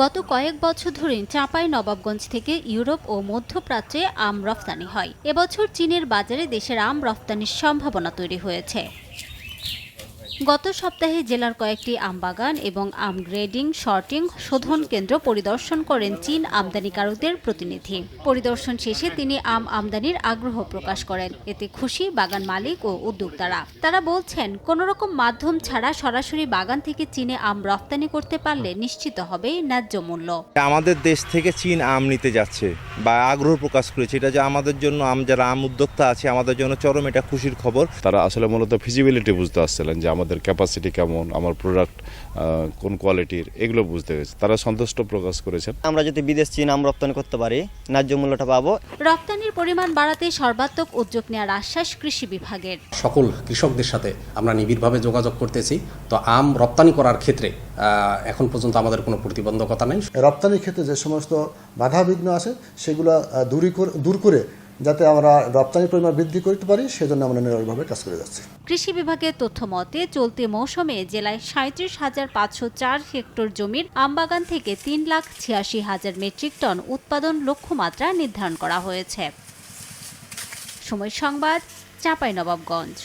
গত কয়েক বছর ধরে চাঁপাইনবাবগঞ্জ থেকে ইউরোপ ও মধ্যপ্রাচ্যে আম রফতানি হয়। এবছর চীনের বাজারে দেশের আম রফতানির সম্ভাবনা তৈরি হয়েছে। গত সপ্তাহে জেলার কয়েকটি আমবাগান এবং আম গ্রেডিং, শর্টিং, শোধন কেন্দ্র পরিদর্শন করেন চীন আমদানিকারকদের প্রতিনিধি। পরিদর্শন শেষে তিনি আম আমদানির আগ্রহ প্রকাশ করেন। এতে খুশি বাগান মালিক ও উদ্যোক্তারা। তারা বলছেন, কোনোরকম মাধ্যম ছাড়া সরাসরি বাগান থেকে চীনে আম রফতানি করতে পারলে নিশ্চিত হবে ন্যায্য মূল্য। আমাদের দেশ থেকে চীন আম নিতে যাচ্ছে বা আগ্রহ প্রকাশ করেছে, এটা যে আমাদের জন্য যারা আম উদ্যোক্তা আছে আমাদের জন্য চরম এটা খুশির খবর। তারা আসলে মূলত ফিজিবিলিটি বুঝতে আসছিলেন যে আমাদের ক্যাপাসিটি কেমন, আমার প্রোডাক্ট কোন কোয়ালিটির, এগুলো বুঝতে গেছে। তারা সন্তুষ্ট প্রকাশ করেছেন। আমরা যদি বিদেশ চীন আম রপ্তানি করতে পারি ন্যায্য মূল্যটা পাবো। রপ্তানির পরিমাণ বাড়াতে সর্বাত্মক উদ্যোগ নেওয়ার আশ্বাস কৃষি বিভাগের। সকল কৃষকদের সাথে আমরা নিবিড়ভাবে যোগাযোগ করতেছি। তো আম রপ্তানি করার ক্ষেত্রে এখন পর্যন্ত আমাদের কোনো প্রতিবন্ধকতা নেই। রপ্তানির ক্ষেত্রে যে সমস্ত বাধাবিঘ্ন আছে সেগুলো দূর করে যাতে আমরা রপ্তানির পরিমাণ বৃদ্ধি করতে পারি, সেজন্য আমরা নিরলসভাবে কাজ করে যাচ্ছি। কৃষি বিভাগের তথ্য মতে চলতি মৌসুমে জেলায় ৩৭,৫০৪ হেক্টর জমির আমবাগান থেকে ৩,৮৬,০০০ মেট্রিক টন উৎপাদন লক্ষ্যমাত্রা নির্ধারণ করা হয়েছে। সময় সংবাদ, চাঁপাইনবাবগঞ্জ।